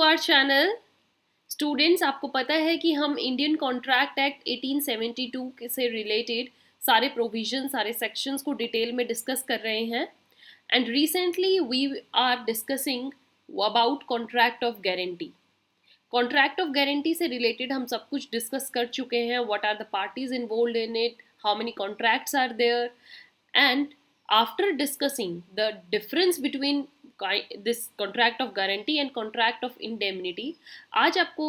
Our channel. Students, आपको पता है कि हम इंडियन कॉन्ट्रैक्ट एक्ट 1872 से रिलेटेड सारे प्रोविजन, सारे सेक्शंस को डिटेल में डिस्कस कर रहे हैं। And recently we are discussing about contract of guarantee. Contract of guarantee से रिलेटेड हम सब कुछ डिस्कस कर चुके हैं। What are the parties involved in it, how many contracts are there, and after discussing the difference between this contract of guarantee and contract of indemnity, आज आपको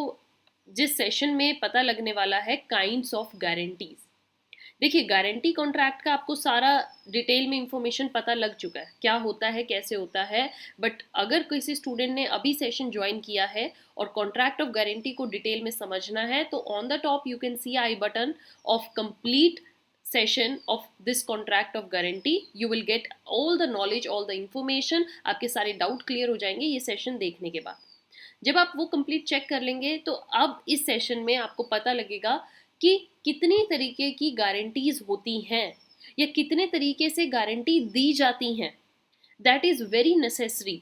जिस सेशन में पता लगने वाला है काइंड्स ऑफ गारंटीज। देखिए, गारंटी कॉन्ट्रैक्ट का आपको सारा डिटेल में इंफॉर्मेशन पता लग चुका है, क्या होता है, कैसे होता है। बट अगर किसी स्टूडेंट ने अभी सेशन ज्वाइन किया है और कॉन्ट्रैक्ट ऑफ गारंटी को डिटेल में समझना है, तो on the top you can see I button of complete session of this contract of guarantee. You will get all the knowledge, all the information. आपके सारे डाउट क्लियर हो जाएंगे ये सेशन देखने के बाद। जब आप वो कंप्लीट चेक कर लेंगे तो अब इस सेशन में आपको पता लगेगा कि कितनी तरीके की गारंटीज होती हैं या कितने तरीके से गारंटी दी जाती हैं। That is very necessary.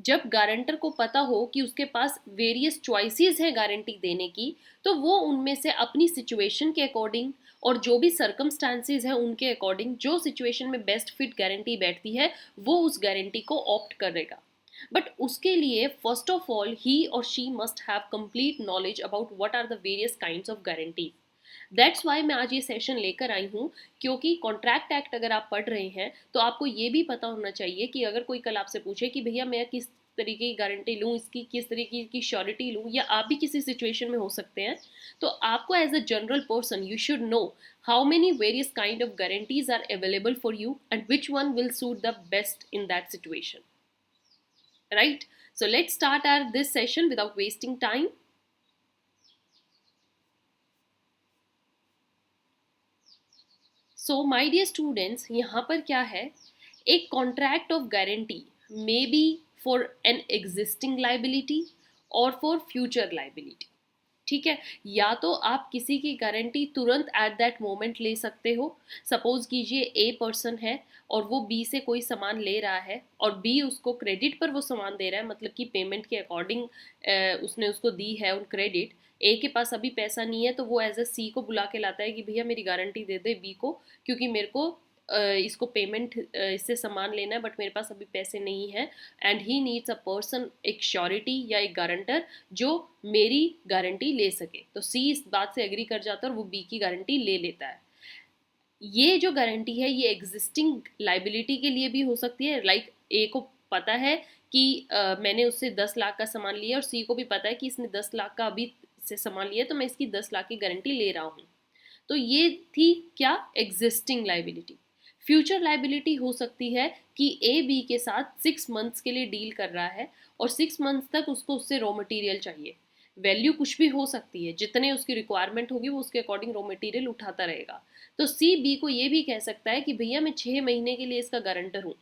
जब गारंटर को पता हो कि उसके पास वेरियस चॉइसेस हैं गारंटी देने की, तो वो उनमें से अपनी सिचुएशन के अकॉर्डिंग और जो भी सर्कमस्टांसेस हैं उनके अकॉर्डिंग जो सिचुएशन में बेस्ट फिट गारंटी बैठती है वो उस गारंटी को ऑप्ट करेगा। बट उसके लिए फर्स्ट ऑफ ऑल ही और she must have complete knowledge about what are the various kinds of guarantee. That's why मैं आज ये सेशन लेकर आई हूँ, क्योंकि कॉन्ट्रैक्ट एक्ट अगर आप पढ़ रहे हैं तो आपको ये भी पता होना चाहिए कि अगर कोई कल आपसे पूछे कि भैया मैं किस तरीके की गारंटी लूँ, इसकी किस तरीके की श्योरिटी लूँ, या आप भी किसी सिचुएशन में हो सकते हैं, तो आपको as a general person you should know how many various kind of guarantees are available for you and which one will suit the best in that situation, right? So let's start our this session without wasting time. So my dear students, यहाँ पर क्या है, एक contract of guarantee may be for an existing liability or for future liability. ठीक है, या तो आप किसी की गारंटी तुरंत एट दैट मोमेंट ले सकते हो। सपोज कीजिए ए पर्सन है और वो बी से कोई सामान ले रहा है और बी उसको क्रेडिट पर वो सामान दे रहा है, मतलब कि पेमेंट के अकॉर्डिंग उसने उसको दी है उन क्रेडिट। ए के पास अभी पैसा नहीं है तो वो एज अ सी को बुला के लाता है कि भैया मेरी गारंटी दे दे बी को, क्योंकि मेरे को इसको पेमेंट इससे सामान लेना है बट मेरे पास अभी पैसे नहीं है। And he needs a person, एक श्योरिटी या एक गारंटर जो मेरी गारंटी ले सके। तो सी इस बात से एग्री कर जाता है और वो बी की गारंटी ले लेता है। ये जो गारंटी है ये एग्जिस्टिंग लाइबिलिटी के लिए भी हो सकती है। लाइक ए को पता है कि मैंने उससे 10 लाख का सामान लिया और सी को भी पता है कि इसने 10 लाख का अभी से सामान लिया, तो मैं इसकी 10 लाख की गारंटी ले रहा हूँ। तो ये थी क्या, एग्जिस्टिंग लाइबिलिटी। फ्यूचर लाइबिलिटी हो सकती है कि ए बी के साथ 6 मंथ्स के लिए डील कर रहा है और 6 मंथ्स तक उसको उससे रॉ मटेरियल चाहिए। वैल्यू कुछ भी हो सकती है, जितने उसकी रिक्वायरमेंट होगी वो उसके अकॉर्डिंग रॉ मटेरियल उठाता रहेगा। तो सी बी को ये भी कह सकता है कि भैया मैं 6 महीने के लिए इसका गारंटर हूँ,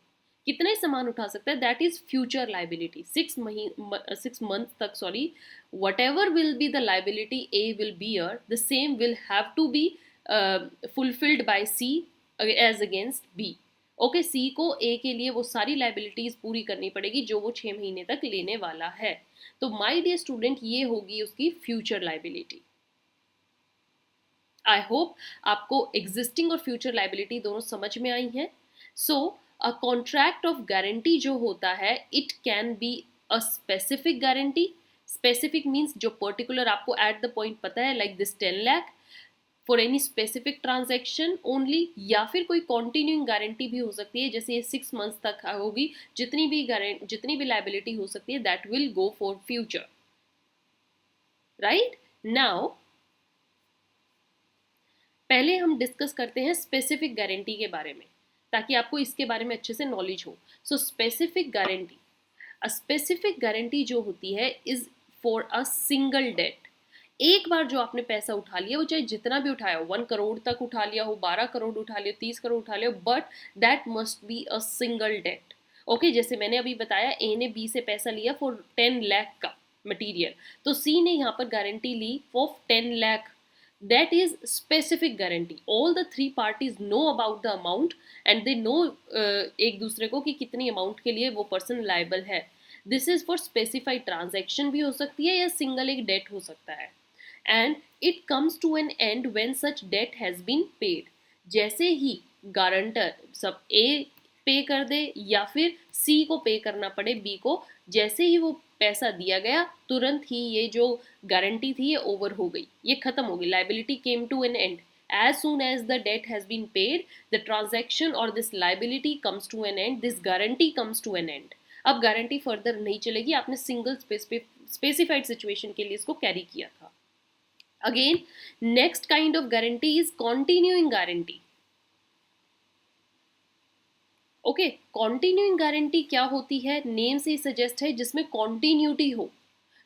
कितने सामान उठा सकता है, that is future liability. 6 month तक, sorry, whatever will be the liability A will bear, the same will have to be fulfilled by C as against B. Okay, C को ए के लिए वो सारी लाइबिलिटीज पूरी करनी पड़ेगी जो वो 6 महीने तक लेने वाला है। तो माय डियर स्टूडेंट, ये होगी उसकी फ्यूचर लाइबिलिटी। आई होप आपको एग्जिस्टिंग और फ्यूचर लाइबिलिटी दोनों समझ में आई हैं। सो अ कॉन्ट्रैक्ट ऑफ गारंटी जो होता है, it can be a specific guarantee. Specific means जो पर्टिकुलर आपको एट द पॉइंट पता है, like this 10 lakh for any specific transaction only, या फिर कोई कॉन्टिन्यूइंग गारंटी भी हो सकती है, जैसे ये 6 मंथ्स तक होगी। जितनी भी लाइबिलिटी हो सकती है that will go for future, right? Now पहले हम डिस्कस करते हैं स्पेसिफिक गारंटी के बारे में, ताकि आपको इसके बारे में अच्छे से नॉलेज हो। So specific guarantee, a specific guarantee जो होती है is for a single debt. एक बार जो आपने पैसा उठा लिया, वो चाहे जितना भी उठाया हो, 1 करोड़ तक उठा लिया हो, 12 करोड़ उठा लिया, 30 करोड़ उठा लिया हो, but that must be a single debt. Okay, जैसे मैंने अभी बताया ए ने बी से पैसा लिया फॉर 10 लाख का मटीरियल, तो सी ने यहाँ पर गारंटी ली for 10 lakh. That is specific guarantee. All the 3 parties know about the amount and they know एक दूसरे को कि कितनी अमाउंट के लिए वो पर्सन लायबल है। This is for specified transaction भी हो सकती है या सिंगल एक डेट हो सकता है। And it comes to an end when such debt has been paid. जैसे ही गारंटर सब ए पे कर दे या फिर सी को पे करना पड़े बी को, जैसे ही वो पैसा दिया गया तुरंत ही ये जो गारंटी थी ये ओवर हो गई, ये खत्म हो गई, liability came to an end. as soon as the debt has been paid, the transaction or this liability comes to an end, this guarantee comes to an end। अब गारंटी फर्दर नहीं चलेगी, आपने सिंगल स्पेसिफाइड सिचुएशन के लिए इसको carry किया था। Again next kind of guarantee is continuing guarantee. Okay, continuing guarantee क्या होती है, नेम से ही सजेस्ट है, जिसमें कॉन्टिन्यूटी हो,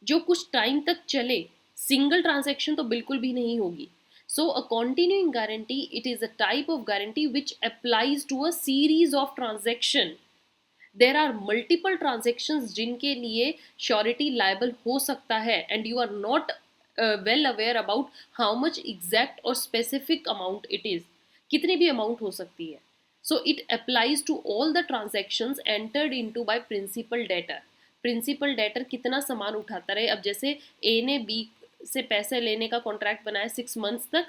जो कुछ टाइम तक चले, सिंगल ट्रांजैक्शन तो बिल्कुल भी नहीं होगी। So a continuing guarantee, it is a type of guarantee which applies to a series of transaction। There are multiple transactions जिनके लिए surety liable हो सकता है and you are not well aware about how much exact or specific amount it is, कितनी भी amount हो सकती है। So it applies to all the transactions entered into by principal debtor। Principal debtor कितना सामान उठाता रहे, अब जैसे A ने B से पैसे लेने का कॉन्ट्रैक्ट बनाया 6 मंथ्स तक,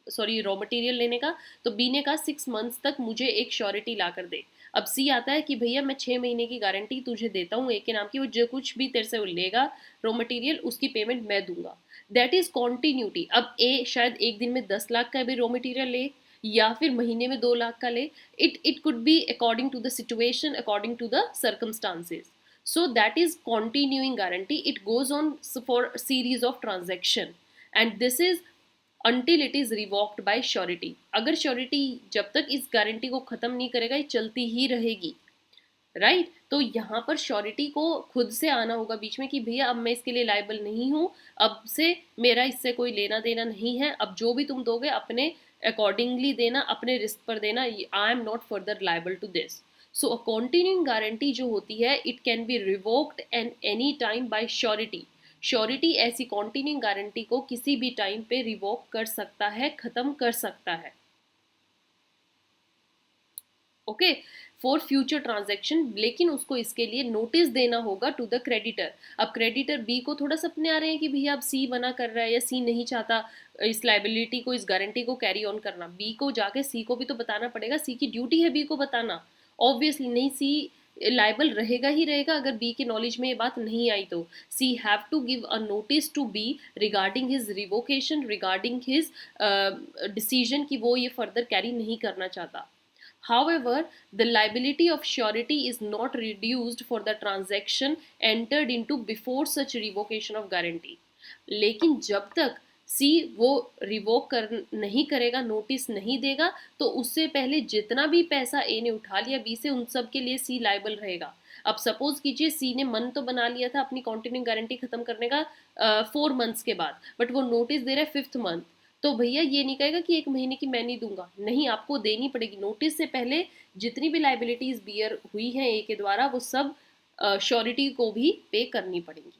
सॉरी रॉ मटेरियल लेने का, तो बी ने कहा 6 मंथ्स तक मुझे एक श्योरिटी ला कर दे। अब सी आता है कि भैया मैं 6 महीने की गारंटी तुझे देता हूँ ए के नाम की, वो जो कुछ भी तेरे से वो लेगा रॉ मटेरियल उसकी पेमेंट मैं दूंगा। That is continuity. अब ए शायद एक दिन में 10 लाख का भी रॉ मटेरियल ले या फिर महीने में 2 लाख का ले, it could be according to the situation, according to the circumstances. So that is continuing guarantee, it goes on for a series of transaction and this is until it is revoked by surety। अगर surety जब तक इस guarantee को खत्म नहीं करेगा ये चलती ही रहेगी, राइट तो यहाँ पर श्योरिटी को खुद से आना होगा बीच में कि भैया अब मैं इसके लिए लाइबल नहीं हूँ, अब से मेरा इससे कोई लेना देना नहीं है, अब जो भी तुम दोगे अपने अकॉर्डिंगली देना, अपने रिस्क पर देना, I am not further liable to this. So a continuing guarantee जो होती है it can be revoked and any time by surety. Surety ऐसी कॉन्टिन्यूइंग गारंटी को किसी भी टाइम पे रिवोक कर सकता है, खत्म कर सकता है। ओके फॉर फ्यूचर ट्रांजैक्शन, लेकिन उसको इसके लिए नोटिस देना होगा टू द क्रेडिटर। अब क्रेडिटर बी को थोड़ा सपने आ रहे हैं कि भैया अब सी मना कर रहा है या सी नहीं चाहता इस लाइबिलिटी को, इस गारंटी को कैरी ऑन करना, बी को जाके सी को भी तो बताना पड़ेगा, सी की ड्यूटी है बी को बताना, ऑब्वियसली नहीं सी लाइबल रहेगा ही रहेगा अगर बी के नॉलेज में ये बात नहीं आई तो। C have to give a notice to B regarding his revocation, regarding his decision कि वो ये फर्दर कैरी नहीं करना चाहता। However, the liability of surety is not reduced for the transaction entered into before such revocation of guarantee। लेकिन जब तक सी वो रिवोक नहीं करेगा, नोटिस नहीं देगा, तो उससे पहले जितना भी पैसा ए ने उठा लिया बी से, उन सब के लिए सी लाइबल रहेगा। अब सपोज कीजिए सी ने मन तो बना लिया था अपनी कॉन्टिन्यूइंग गारंटी खत्म करने का 4 मंथ्स के बाद, बट वो नोटिस दे रहा है 5th मंथ, तो भैया ये नहीं कहेगा कि 1 महीने की मैं नहीं दूंगा, नहीं आपको देनी पड़ेगी। नोटिस से पहले जितनी भी लाइबिलिटीज बियर हुई हैं ए के द्वारा वो सब श्योरिटी को भी पे करनी पड़ेंगी,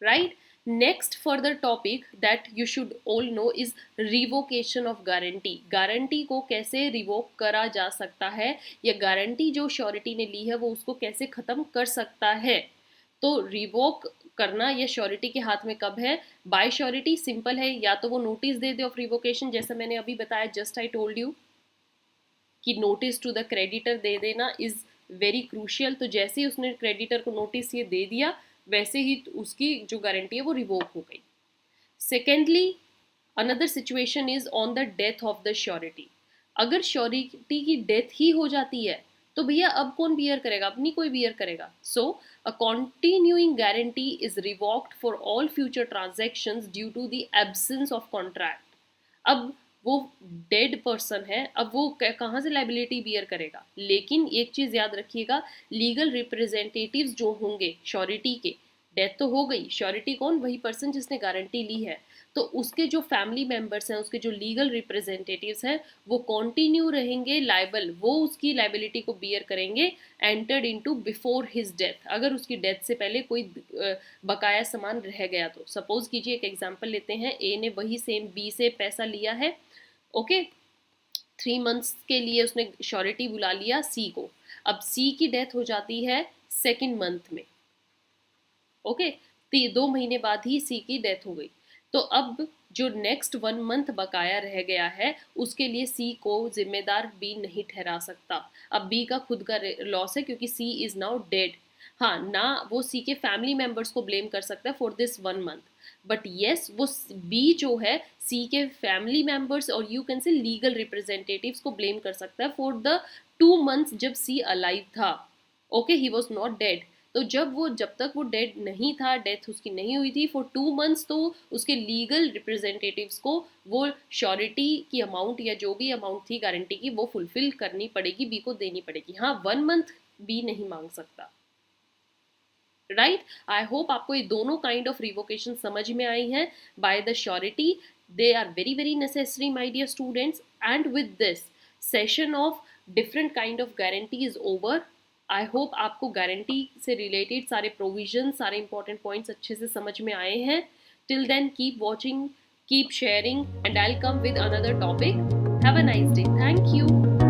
right. Next further topic that you should all know is revocation of guarantee. Guarantee को कैसे रिवोक करा जा सकता है या गारंटी जो श्योरिटी ने ली है वो उसको कैसे खत्म कर सकता है। तो रिवोक करना ये श्योरिटी के हाथ में कब है, बाय श्योरिटी सिंपल है, या तो वो notice they they of revocation, जैसा मैंने अभी बताया, जस्ट आई टोल्ड यू कि नोटिस टू द क्रेडिटर दे देना इज वेरी क्रूशियल। तो जैसे ही उसने क्रेडिटर को नोटिस ये दे दिया वैसे ही उसकी जो गारंटी है वो रिवोक हो गई। Secondly another situation is on the death of the surety. अगर श्योरिटी की डेथ ही हो जाती है तो भैया अब कौन बियर करेगा, अपनी कोई बियर करेगा। So a continuing guarantee is revoked for all future transactions due to the absence of contract. अब वो डेड पर्सन है, अब वो कहाँ से लाइबिलिटी बियर करेगा। लेकिन एक चीज़ याद रखिएगा, लीगल रिप्रेजेंटेटिव्स जो होंगे श्योरिटी के, डेथ तो हो गई, श्योरिटी कौन, वही पर्सन जिसने गारंटी ली है, तो उसके जो फैमिली मेंबर्स हैं, उसके जो लीगल रिप्रेजेंटेटिव्स हैं, वो कॉन्टिन्यू रहेंगे लाइबल, वो उसकी लाइबिलिटी को बियर करेंगे entered into before his death. अगर उसकी डेथ से पहले कोई बकाया सामान रह गया तो सपोज कीजिए, एक एग्जांपल लेते हैं, ए ने वही सेम बी से पैसा लिया है, ओके 3 मंथ्स के लिए उसने श्योरिटी बुला लिया सी को। अब सी की डेथ हो जाती है सेकेंड मंथ में, ओके, 2 महीने बाद ही सी की डेथ हो गई। तो अब जो नेक्स्ट 1 मंथ बकाया रह गया है उसके लिए सी को जिम्मेदार बी नहीं ठहरा सकता। अब बी का खुद का लॉस है क्योंकि सी इज नाउ डेड। हाँ, ना वो सी के फैमिली मेंबर्स को ब्लेम कर सकता है for this 1 month, but yes वो बी जो है सी के फैमिली मेंबर्स और you can say legal representatives को ब्लेम कर सकता है फॉर द 2 मंथ्स जब सी अलाइव था। Okay, he was not dead. तो जब तक वो डेड नहीं था, डेथ उसकी नहीं हुई थी फॉर 2 मंथ्स, तो उसके लीगल रिप्रेजेंटेटिव्स को वो श्योरिटी की अमाउंट या जो भी अमाउंट थी गारंटी की वो फुलफिल करनी पड़ेगी, बी को देनी पड़ेगी। हाँ, 1 मंथ बी नहीं मांग सकता, राइट। आई होप आपको ये दोनों काइंड ऑफ रिवोकेशन समझ में आई हैं by the surety. They are very very necessary my dear students, and with this session of different kind of guarantee is over. I hope आपको गारंटी से रिलेटेड सारे प्रोविजन, सारे इंपॉर्टेंट पॉइंट्स अच्छे से समझ में आए हैं। Till then keep watching, keep sharing, and I will come with another topic. Have a nice day. Thank you.